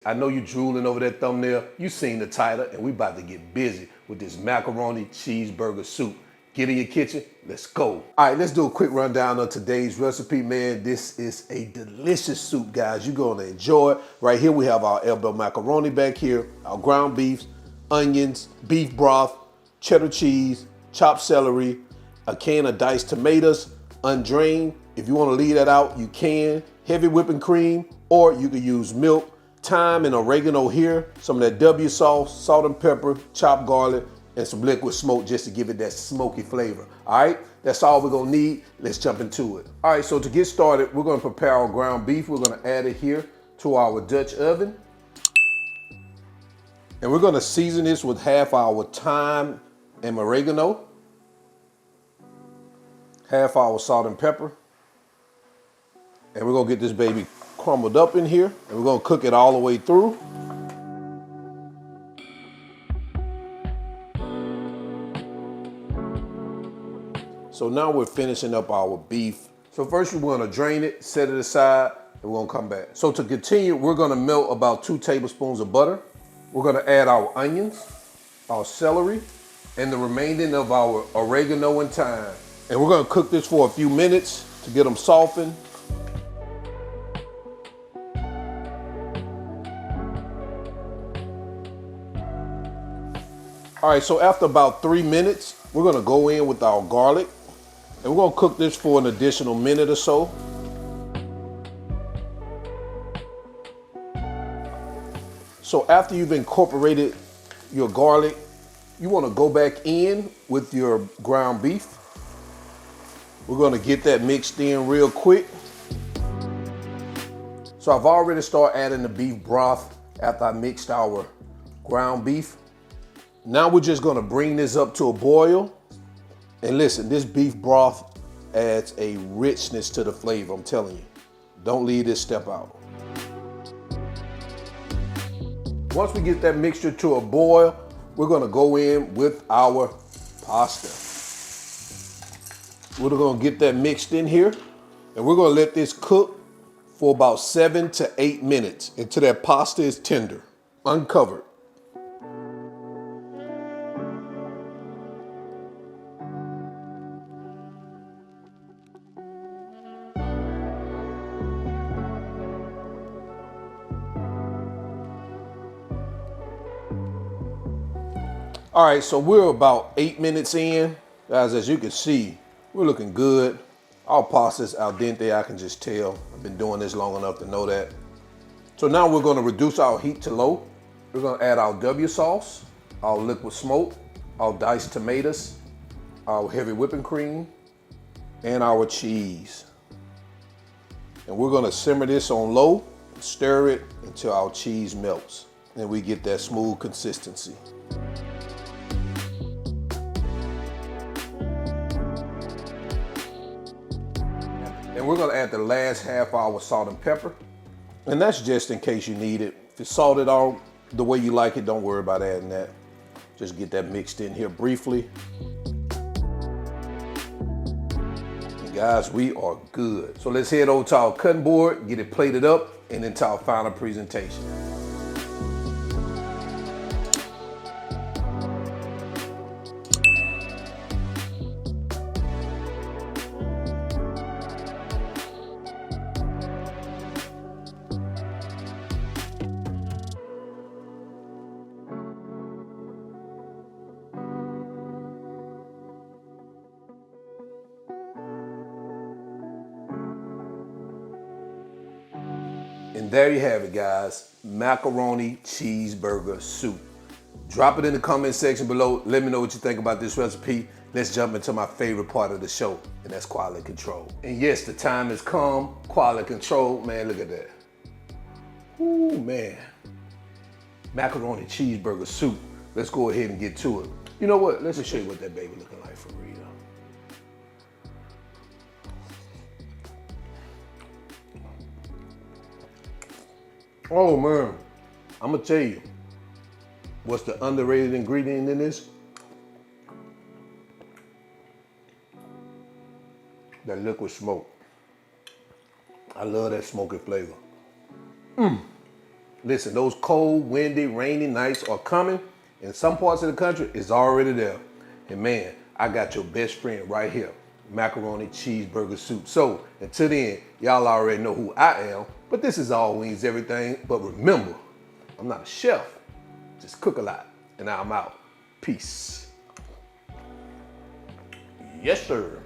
I know you drooling over that thumbnail. You seen the title, and we about to get busy with this macaroni cheeseburger soup. Get in your kitchen, let's go. All right, let's do a quick rundown of today's recipe, man. This is a delicious soup, guys. You're gonna enjoy it. Right here we have our elbow macaroni back here, our ground beef, onions, beef broth, cheddar cheese, chopped celery, a can of diced tomatoes, undrained. If you wanna leave that out, you can. Heavy whipping cream, or you can use milk, thyme and oregano here, some of that W sauce, salt and pepper, chopped garlic, and some liquid smoke just to give it that smoky flavor. All right, that's all we're gonna need. Let's jump into it. All right, so to get started, we're gonna prepare our ground beef. We're gonna add it here to our Dutch oven. And we're gonna season this with half our thyme and oregano, half our salt and pepper. And we're gonna get this baby crumbled up in here, and we're gonna cook it all the way through. So now we're finishing up our beef. So first we're gonna drain it, set it aside, and we're gonna come back. So to continue, we're gonna melt about 2 tablespoons of butter. We're gonna add our onions, our celery, and the remaining of our oregano and thyme. And we're gonna cook this for a few minutes to get them softened. All right, so after about 3 minutes, we're gonna go in with our garlic, and we're gonna cook this for an additional minute or so. So after you've incorporated your garlic, you wanna go back in with your ground beef. We're gonna get that mixed in real quick. So I've already started adding the beef broth after I mixed our ground beef. Now we're just gonna bring this up to a boil. And listen, this beef broth adds a richness to the flavor, I'm telling you. Don't leave this step out. Once we get that mixture to a boil, we're gonna go in with our pasta. We're gonna get that mixed in here, and we're gonna let this cook for about 7 to 8 minutes until that pasta is tender, uncovered. All right, so we're about 8 minutes in. Guys, as you can see, we're looking good. Our pasta's al dente, I can just tell. I've been doing this long enough to know that. So now we're gonna reduce our heat to low. We're gonna add our W sauce, our liquid smoke, our diced tomatoes, our heavy whipping cream, and our cheese. And we're gonna simmer this on low, stir it until our cheese melts, and we get that smooth consistency. And we're gonna add the last half our salt and pepper. And that's just in case you need it. If it's salted all the way you like it, don't worry about adding that. Just get that mixed in here briefly. And guys, we are good. So let's head over to our cutting board, get it plated up, and into our final presentation. And there you have it, guys. Macaroni cheeseburger soup. Drop it in the comment section below. Let me know what you think about this recipe. Let's jump into my favorite part of the show, and that's quality control. And yes, the time has come. Quality control, man, look at that. Ooh, man. Macaroni cheeseburger soup. Let's go ahead and get to it. You know what? Let's just show you what that baby looking like for real. Oh man, I'm gonna tell you what's the underrated ingredient in this? That liquid smoke. I love that smoky flavor. Listen, those cold, windy, rainy nights are coming. In some parts of the country, it's already there. And man, I got your best friend right here, Macaroni Cheeseburger Soup. So until then, y'all already know who I am, but this is All Wings Everything. But remember, I'm not a chef, just cook a lot. And I'm out. Peace. Yes, sir.